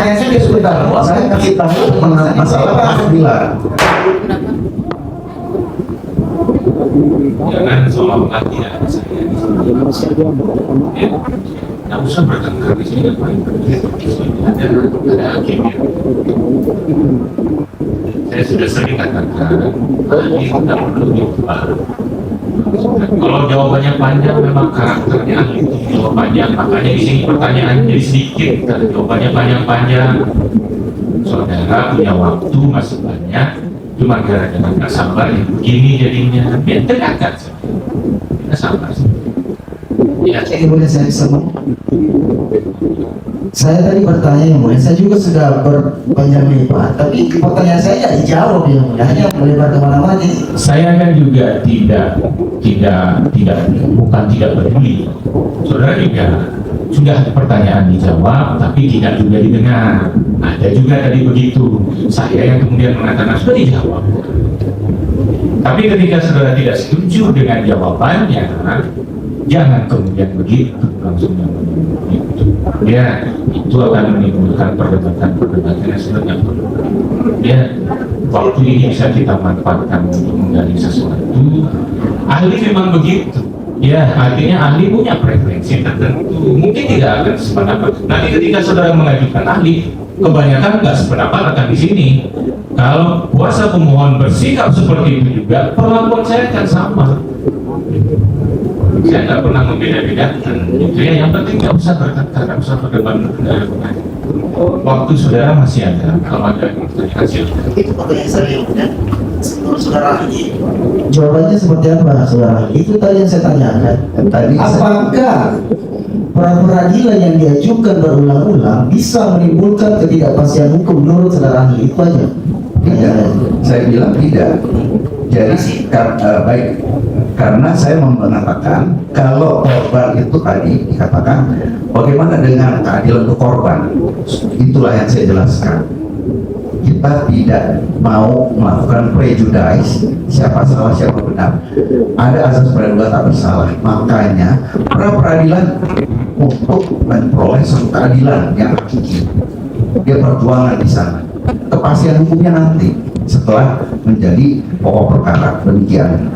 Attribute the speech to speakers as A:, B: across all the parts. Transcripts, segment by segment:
A: Saya sebentar, saya kasih tahu masalah tahlilan.
B: Jangan seolah-olah tidak ada saya. Ya, nggak usah bertengkar di sini. Ada hakimnya. Saya sudah sering katakan, ini tidak perlu diubah. Kalau jawabannya panjang, memang karakternya ahli jawabannya. Makanya di sini pertanyaannya jadi sedikit, kalau jawabannya panjang-panjang. Saudara punya waktu masih banyak, cuma gara-gara nggak sabar ya begini jadinya. Biar tegakkan saja. Kita sabar. Ya,
A: Ini boleh saya sama. Saya tadi bertanya yang mulia, saya juga sudah berpanjang lebar, tapi pertanyaan saya ya dijawab yang mulia, hanya melebar kemana-mana.
B: saya kan juga bukan tidak peduli. Saudara juga sudah pertanyaan dijawab, tapi tidak juga didengar. Ada juga tadi begitu. Saya yang kemudian mengatakan sudah dijawab. Tapi ketika saudara tidak setuju dengan jawabannya, jangan kemudian begitu langsung begitu. Ya, itu akan menimbulkan perdebatan yang sebenarnya perlu. Ya, waktu ini bisa kita manfaatkan untuk menggali sesuatu. Ahli memang begitu. Ya, artinya ahli punya preferensi tertentu. Mungkin tidak akan sependapat. Nanti ketika saudara mengajukan ahli, kebanyakan nggak sependapat akan di sini. Kalau kuasa pemohon bersikap seperti itu juga, perlakuan saya akan sama. Saya nggak pernah membeda-bedakan. Itu ya, yang penting nggak usah bertengkar, nggak usah berdebat. Waktu saudara masih ada. Kalau ada hasil.
A: Itu pertanyaan saya yang mulia. Menurut saudara ahli, jawabannya seperti apa saudara? Itu tadi yang saya tanyakan. Tadi apakah pra-peradilan yang diajukan berulang-ulang bisa menimbulkan ketidakpastian hukum menurut saudara ahli? Itu aja.
C: Tidak, saya bilang tidak. Jadi baik, karena saya mengatakan kalau korban itu tadi dikatakan bagaimana dengan keadilan untuk korban, itulah yang saya jelaskan. Kita tidak mau melakukan prejudice siapa salah siapa benar. Ada asas praduga tak bersalah. Makanya pra peradilan untuk memperoleh suatu keadilan yang hakiki, dia perjuangan di sana. Kepastian hukumnya nanti setelah menjadi pokok perkara. Demikian.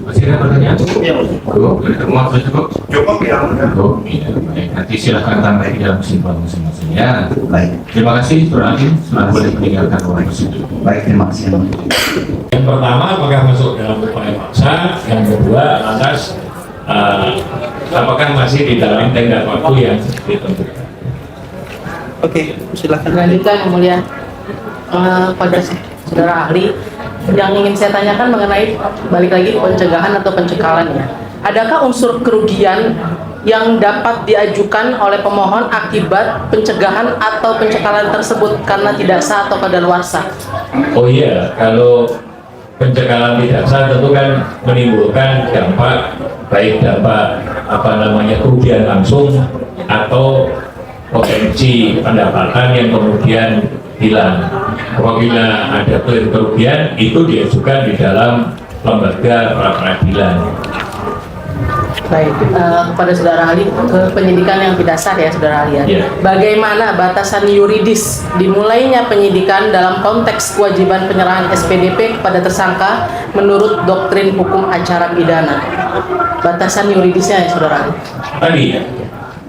B: Masih ada pertanyaan?
A: Cukup ya,
B: Cukup, semua sudah cukup?
A: cukup ya.
B: Cukup, iya. Baik, nanti silahkan tambah di dalam kesimpulan masing-masing ya.
C: Baik,
B: Terima kasih, Saudara Hakim. Selamat boleh meninggalkan ruang sidang.
C: baik, terima kasih.
D: Yang pertama, apakah masuk dalam upaya paksa? Yang kedua, lantas apakah masih di dalam tenggat waktu yang ditentukan?
E: Oke, silakan.
F: Lanjutkan yang mulia. Pada saudara ahli, yang ingin saya tanyakan mengenai balik lagi pencegahan atau pencekalannya. Adakah unsur kerugian yang dapat diajukan oleh pemohon akibat pencegahan atau pencekalan tersebut karena tidak sah atau kadaluarsa?
D: Oh iya, kalau pencekalan tidak sah tentu kan menimbulkan dampak, baik dampak kerugian langsung atau potensi pendapatan yang kemudian hilang. Apabila ada kerugian, itu diajukan di dalam lembaga pra peradilan.
F: Baik, kepada saudara ahli, ke penyidikan yang tidak sah ya saudara ahli ya.
D: Ya.
F: Bagaimana batasan yuridis dimulainya penyidikan dalam konteks kewajiban penyerahan SPDP kepada tersangka menurut doktrin hukum acara pidana? Batasan yuridisnya ya saudara ahli.
D: Tadi ya,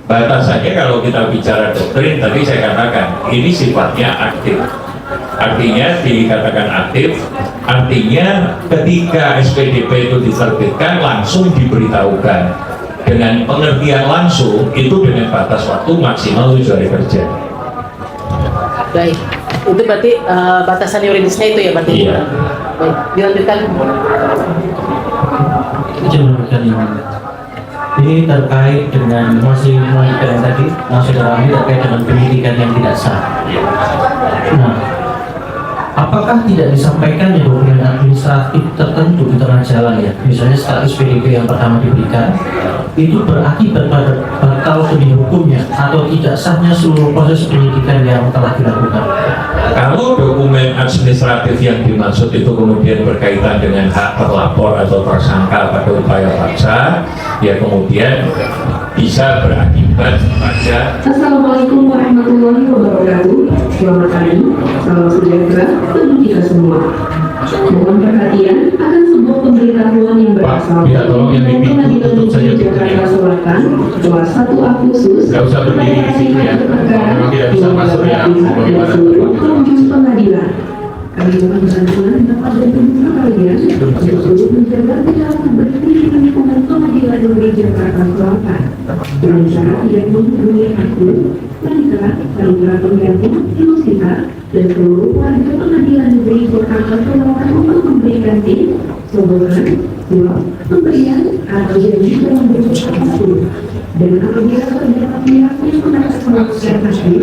D: batasannya kalau kita bicara doktrin, tadi saya katakan ini sifatnya aktif. Artinya dikatakan aktif, artinya ketika SPDP itu diterbitkan langsung diberitahukan. Dengan pengertian langsung itu dengan batas waktu maksimal 7 hari kerja.
F: Baik, itu berarti batasan yuridisnya itu ya berarti?
D: Iya.
F: Baik, dilanjutkan.
G: Ini terkait dengan masih melanjutkan yang tadi saudara ahli terkait dengan penyidikan yang tidak sah. Nah, apakah tidak disampaikan ya dokumen administratif tertentu di tengah jalan ya, misalnya setelah SPDP yang pertama diberikan itu berakibat pada batal demi hukumnya atau tidak sahnya seluruh proses penyidikan yang telah dilakukan?
D: Kalau dokumen administratif yang dimaksud itu kemudian berkaitan dengan hak terlapor atau tersangka pada upaya paksa, ya kemudian bisa berakibat debat pada
H: Assalamualaikum warahmatullahi wabarakatuh. Selamat pagi, salam sejahtera bagi kita semua. Mohon perhatian akan sebuah pemberitahuan yang berasal
B: Pak, minta tolong yang di pintu
H: Pengadilan
B: tutup saja
H: Negeri
B: pintunya.
H: Jakarta Selatan kelas 1 Agustus.
B: Nggak usah berdiri di situ ya. Kalau memang tidak bisa masuk ya, mau bagaimana?
H: Pengunjung pengadilan. Kami mohon bantuan Bapak dan Ibu kalian untuk turut menjaga kedaulatan berdiri di lingkungan Pengadilan Negeri Jakarta Selatan dengan cara tidak menghubungi aku, wanita, saudara pengganti, ibu kita, dan seluruh warga Pengadilan Negeri Jakarta Selatan untuk memberikan tim, sokongan, suap, pemberian, atau janji dalam bentuk apapun. Dan apabila terdapat pihak yang merasa melakukan hasil,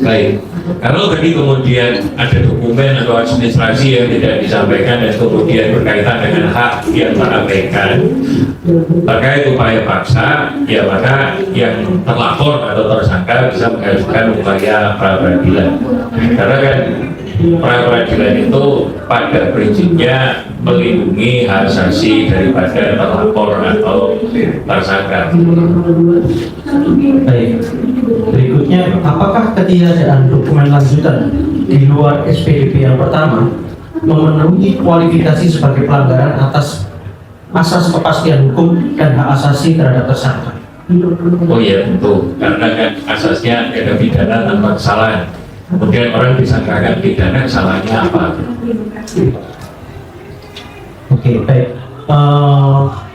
D: baik. Kalau tadi kemudian ada dokumen atau administrasi yang tidak disampaikan dan kemudian berkaitan dengan hak yang terabaikan terkait upaya paksa, ya maka yang terlapor atau tersangka bisa mengajukan upaya pra peradilan. Karena kan pra peradilan itu pada prinsipnya melindungi hak asasi daripada terlapor atau tersangka.
G: Baik. Berikutnya, apakah ketiadaan dokumen lanjutan di luar SPDP yang pertama memenuhi kualifikasi sebagai pelanggaran atas asas kepastian hukum dan hak asasi terhadap tersangka?
D: Oh iya tentu, karena kan asasnya ada pidana tanpa kesalahan. Kemudian orang disangkakan pidana, kesalahannya apa?
G: Oke, baik.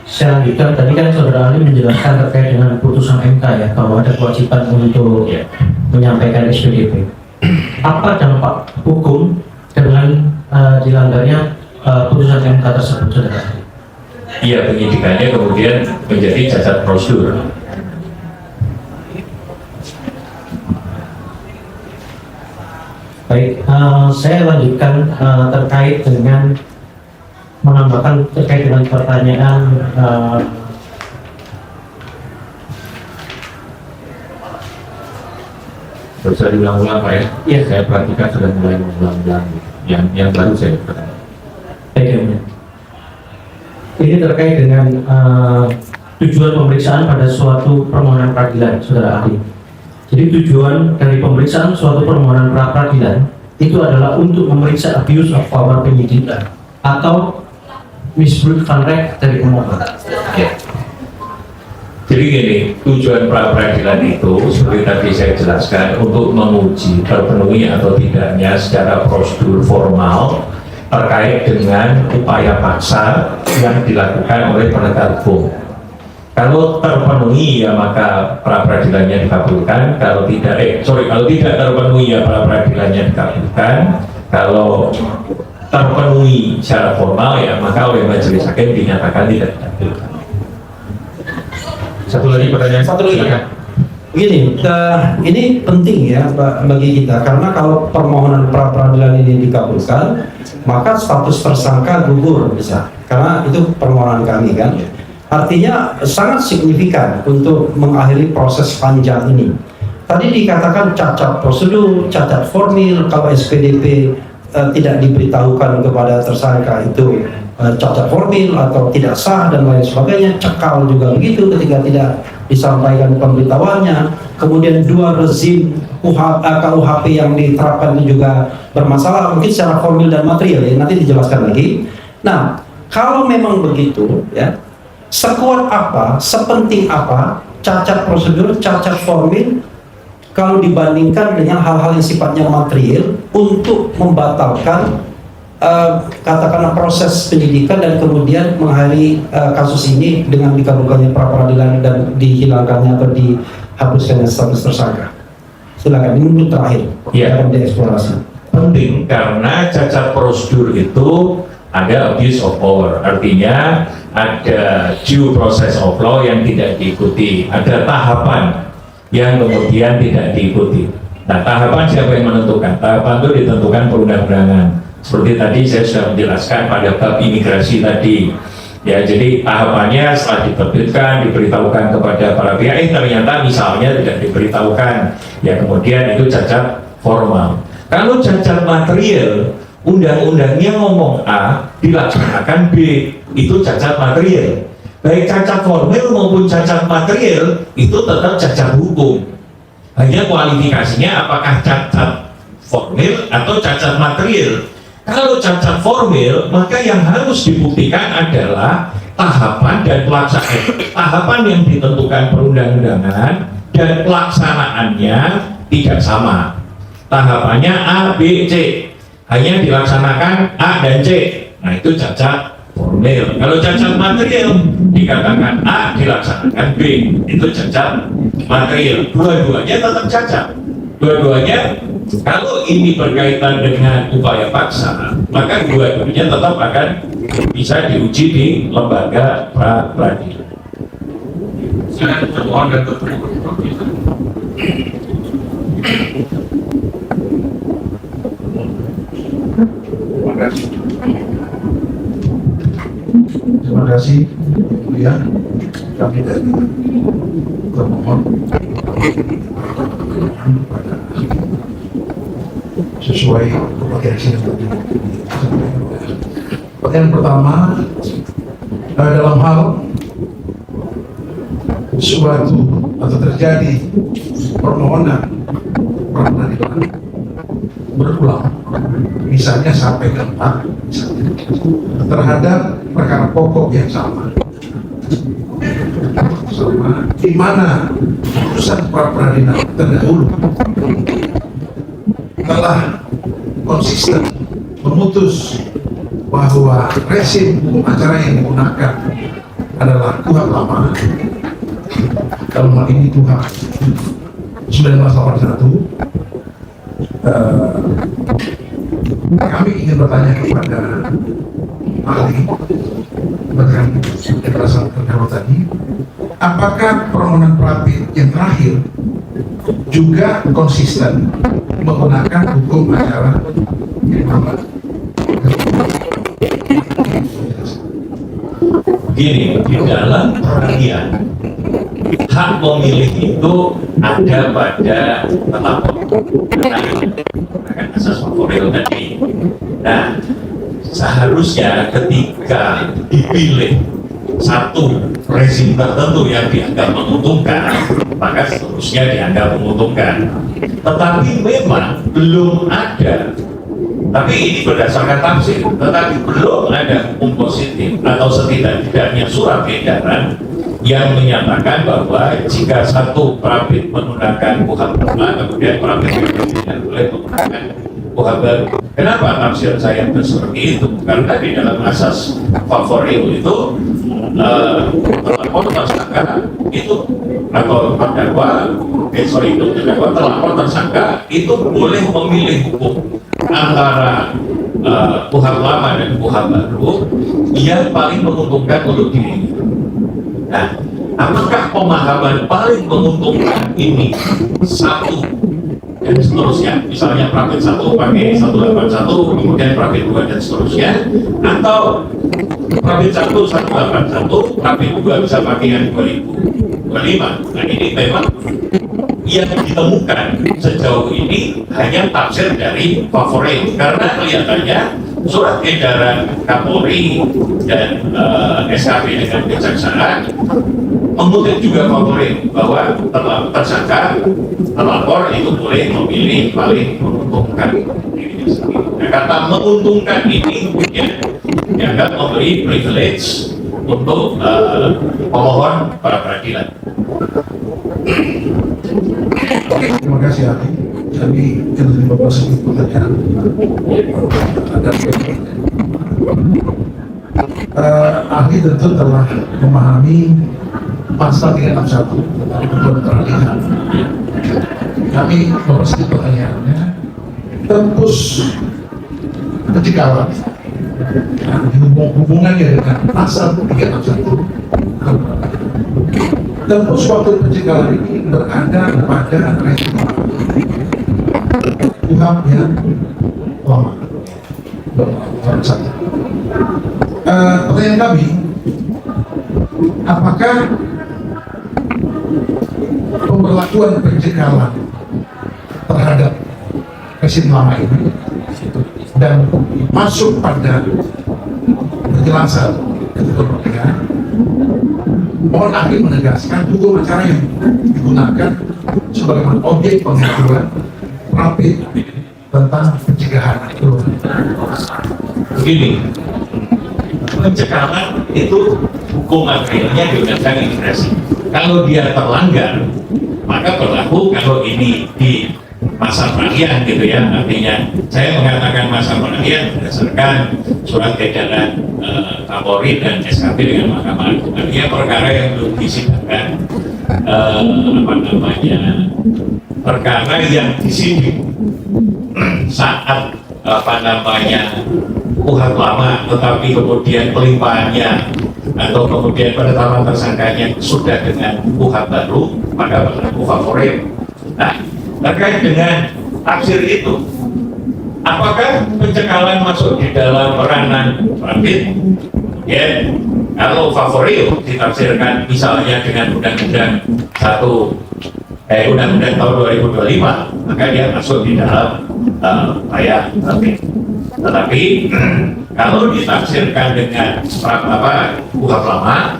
G: Saya lanjutkan, tadi kan saudara ahli menjelaskan terkait dengan putusan MK ya, bahwa ada kewajiban untuk
D: Ya.
G: menyampaikan SPDP. Apa dampak hukum dengan dilanggarnya putusan MK tersebut, saudara ahli?
D: Iya, penyidikannya kemudian menjadi cacat prosedur.
G: Baik, saya lanjutkan terkait dengan menambahkan terkait dengan pertanyaan
B: Bisa diulang-ulang Pak ya?
G: Iya.
B: Saya perhatikan sudah mulai mengulang-ulang. Yang baru saya perhatikan.
G: baik, ya, Mulia. Ini terkait dengan tujuan pemeriksaan pada suatu permohonan peradilan, saudara ahli. Jadi tujuan dari pemeriksaan suatu permohonan pra peradilan itu adalah untuk memeriksa abuse of power penyidikan atau misbruk van Recht dari pemohon.
D: Ya. Jadi gini, tujuan pra peradilan itu seperti tadi saya jelaskan untuk menguji terpenuhi atau tidaknya secara prosedur formal terkait dengan upaya paksa yang dilakukan oleh penegak hukum. Kalau terpenuhi ya maka pra peradilannya dikabulkan. Kalau tidak, kalau tidak terpenuhi ya pra peradilannya dikabulkan. Kalau terpenuhi secara formal ya maka oleh majelis hakim dinyatakan tidak dikabulkan.
B: Satu lagi pertanyaan.
E: Satu lagi.
B: Silakan.
E: Begini, ini penting ya bagi kita, karena kalau permohonan pra peradilan ini dikabulkan, maka status tersangka gugur bisa, karena itu permohonan kami kan. Artinya sangat signifikan untuk mengakhiri proses panjang ini. Tadi dikatakan cacat prosedur, cacat formil, kalau SPDP tidak diberitahukan kepada tersangka itu cacat formil atau tidak sah dan lain sebagainya. Cekal juga begitu ketika tidak disampaikan pemberitahuannya. Kemudian dua rezim KUHP yang diterapkan itu juga bermasalah, mungkin secara formil dan material ya, nanti dijelaskan lagi. Nah, kalau memang begitu ya, sekuat apa, sepenting apa cacat prosedur, cacat formil kalau dibandingkan dengan hal-hal yang sifatnya material untuk membatalkan katakanlah proses penyidikan dan kemudian mengakhiri kasus ini dengan dikabulkannya pra peradilan dan dihilangkannya atau dihapuskannya status tersangka. Silakan, ini menurut terakhir
D: Ya.
E: akan dieksplorasi.
D: Penting karena cacat prosedur itu ada abuse of power, artinya ada due process of law yang tidak diikuti, ada tahapan yang kemudian tidak diikuti. Nah, tahapan siapa yang menentukan? Tahapan itu ditentukan perundang-undangan. Seperti tadi saya sudah menjelaskan pada bab imigrasi tadi. Ya, jadi tahapannya setelah diterbitkan, diberitahukan kepada para pihak, ternyata misalnya tidak diberitahukan. Ya, kemudian itu cacat formal. Kalau cacat material, undang-undangnya ngomong A, dilaksanakan B, itu cacat material. baik cacat formil maupun cacat material itu tetap cacat hukum. Hanya kualifikasinya apakah cacat formil atau cacat material. Kalau cacat formil, maka yang harus dibuktikan adalah tahapan dan pelaksanaan. Tahapan yang ditentukan perundang-undangan dan pelaksanaannya tidak sama. Tahapannya A, B, C. Hanya dilaksanakan A dan C. Nah, itu cacat formil. Kalau cacat material dikatakan A dilaksanakan B, itu cacat material. Dua-duanya tetap cacat. Dua-duanya, kalau ini berkaitan dengan upaya paksa, maka dua-duanya tetap akan bisa diuji di lembaga pra-peradilan.
B: Silakan termohon dan termohon.
I: Terima kasih, ya. Kami dari termohon sesuai potensi yang tadi disampaikan. Pertanyaan pertama, dalam hal suatu atau terjadi permohonan pra-peradilan berulang, misalnya sampai ke 4, misalnya, terhadap perkara pokok yang sama, di mana putusan pra-peradilan terdahulu telah konsisten memutus bahwa rezim hukum acara yang digunakan adalah KUHP lama, dalam hal ini KUHP 1981. Kami ingin bertanya kepada ahli berdasarkan penjelasan terdahulu tadi, apakah permohonan pra-peradilan yang terakhir juga konsisten menggunakan hukum acara yang lama?
D: Begini, di dalam peradilan hak memilih itu ada pada pelapor menggunakan asas formil tadi. Nah, seharusnya ketika dipilih satu rezim tertentu yang dianggap menguntungkan, maka seterusnya dianggap menguntungkan. Tetapi memang belum ada, tapi ini berdasarkan tafsir, tetapi belum ada hukum positif atau setidak-tidaknya surat edaran yang menyatakan bahwa jika satu pra-peradilan menggunakan KUHP lama, kemudian pra-peradilan tidak boleh menggunakan KUHP baru. Kenapa tafsir saya seperti itu? Karena di dalam asas favoril itu pelapor tersangka itu atau terdakwa, pelapor tersangka itu boleh memilih hukum antara KUHP lama dan KUHP baru yang paling menguntungkan untuk dirinya. Nah, apakah pemahaman paling menguntungkan ini satu dan seterusnya, misalnya praktek 1 pakai 181, kemudian praktek 2 dan seterusnya, atau praktek 1 181, praktek 2 bisa pakai yang 2025. Nah, ini memang yang ditemukan sejauh ini hanya tafsir dari favoril, karena kelihatannya surat edaran Kapolri dan SKP dengan kejaksaan mengutip juga favoril bahwa tersangka terlapor itu boleh memilih paling menguntungkan dirinya sendiri. Nah, kata menguntungkan ini ya, dianggap memberi privilege untuk pemohon pra-peradilan.
I: Oke, terima kasih ahli. Kami akan beberapa sedikit pertanyaan. Ahli tentu telah memahami pasal 361 tentang ketentuan peralihan. Kami beberapa sedikit pertanyaannya. Tempus pencekalan hubungannya dengan pasal 361. Tempus waktu pencekalan ini berada pada rezim KUHP yang lama. Pertanyaan kami, apakah pemberlakuan pencekalan terhadap rezim lama ini dan masuk pada penjelasan ketentuan peralihan mohon ahli menegaskan hukum acara yang digunakan sebagai objek pengaturan rapid tentang pencegahan itu.
D: Begini, pencegahan itu hukum materialnya di Undang-Undang Imigrasi. Kalau dia terlanggar, maka berlaku kalau ini di masa peralihan gitu ya. Artinya saya mengatakan masa peralihan berdasarkan surat edaran Kapolri dan SKP dengan Mahkamah Agung. Artinya perkara yang belum disidangkan, perkara yang disidik saat kuhap lama, tetapi kemudian pelimpahannya atau kemudian penetapan tersangkanya sudah dengan kuhap baru, maka berlaku favorit. Nah, terkait dengan tafsir itu, apakah pencekalan masuk di dalam peranan rapid? Ya, kalau favorit ditafsirkan misalnya dengan Undang-Undang Undang-Undang tahun 2025, maka dia masuk di dalam upaya rapid. Tetapi kalau ditafsirkan dengan kuhap lama,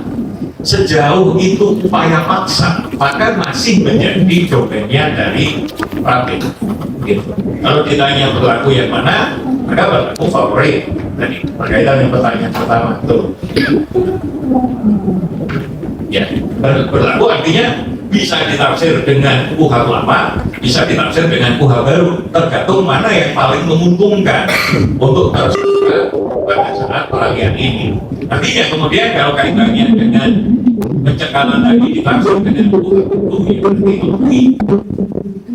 D: sejauh itu upaya paksa, maka masih menjadi domainnya dari rapid. Gitu. Kalau ditanya berlaku yang mana, maka berlaku favorit. Tadi berkaitan dengan pertanyaan pertama itu. Ya, berlaku artinya bisa ditafsir dengan kuhap lama, bisa ditafsir dengan kuhap baru, tergantung mana yang paling menguntungkan untuk tersangka pada saat peralihan ini. Artinya kemudian kalau kaitannya dengan pencekalan tadi ditafsir dengan kuhap baru, ya berarti lebih.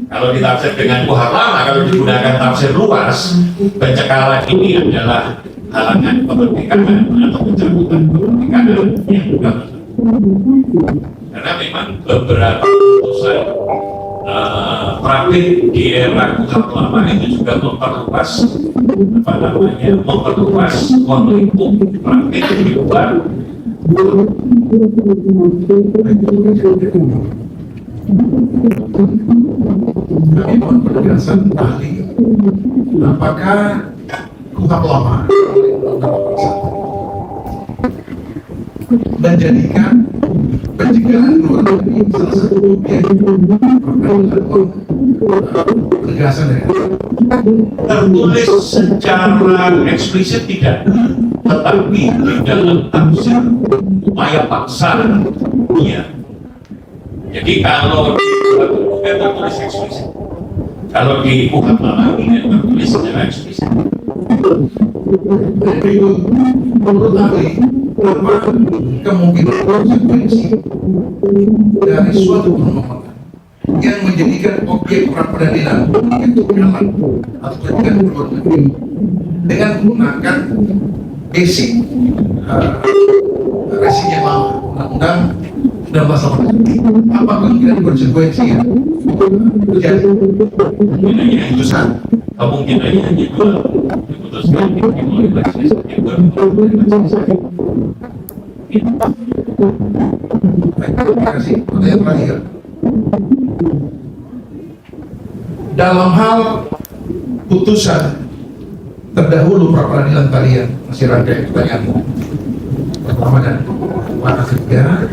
D: Kalau ditafsir dengan kuhap lama, kalau digunakan tafsir luas, pencekalan ini adalah halangan kemerdekaan atau pencabutan kemerdekaan yang juga karena memang beberapa putusan rapid di era kuhap lama itu juga memperluas melingkup rapid di luar.
I: Kami mohon penegasan ahli, apakah kuhap lama menjadikan pencegahan luar negeri salah satu objek penegasan dari
D: Tertulis secara eksplisit tidak, tetapi di dalam tafsir upaya paksa ya. Jadi kalau bukan tertulis eksplisit, kalau di kuhap lama tidak tertulis secara eksplisit.
I: Menurut ahli, apa kemungkinan konsekuensi dari suatu permohonan yang menjadikan objek pra peradilan itu pencegahan atau pencegahan luar negeri dengan menggunakan basic resin yang lama, Undang-Undang 1980. Apa kemungkinan konsekuensi yang terjadi?
D: Kemungkinannya putusan, kemungkinannya hanya dua, diputuskan oleh majelis hakim oleh majelis hakim.
I: Baik, terima kasih. Pertanyaan terakhir. Dalam hal putusan terdahulu pra peradilan tadi yang masih rangkaian pertanyaan pertama dan ketiga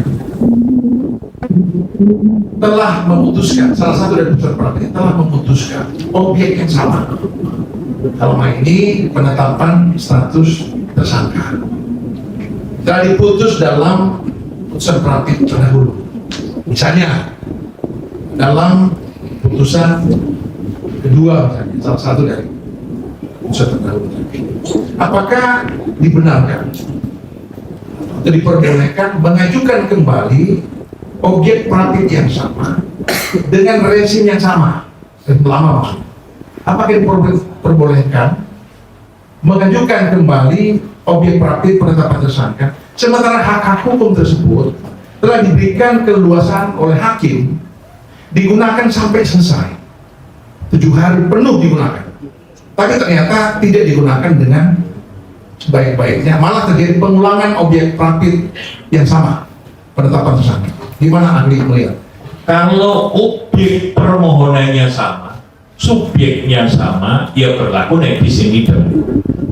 I: telah memutuskan, salah satu dari putusan peradilan telah memutuskan objek yang sama. Dalam hal ini penetapan status tersangka telah diputus dalam putusan peradilan terdahulu. Misalnya dalam putusan kedua, misalnya, salah satu dari putusan terdahulu, apakah dibenarkan atau diperbolehkan mengajukan kembali objek praktik yang sama dengan rezim yang sama dan lama? Apakah diperbolehkan mengajukan kembali objek praktik penetapan tersangka sementara hak hukum tersebut telah diberikan keleluasan oleh hakim digunakan sampai selesai 7 hari penuh digunakan, tapi ternyata tidak digunakan dengan sebaik-baiknya, malah terjadi pengulangan objek praktik yang sama penetapan tersangka. Gimana ahli melihat?
D: Kalau objek permohonannya sama, subjeknya sama, ya berlaku nebis in idem.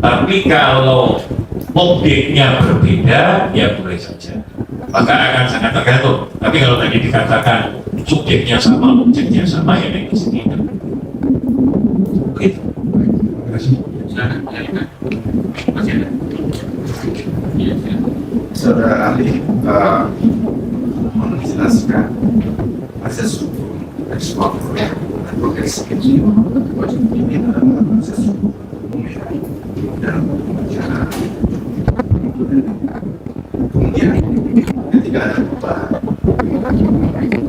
D: Tapi kalau objeknya berbeda, ya boleh saja. maka akan sangat tergantung. Tapi kalau tadi dikatakan subjeknya sama, objeknya sama, ya di sini. Oke.
I: Terima kasih.
B: Silakan, silakan. Masih ada. Iya, silakan.
C: Saudara ahli menjelaskan proses hukum ekspor dan progres ini adalah proses hukum dalam cara kemudian ketika ada perubahan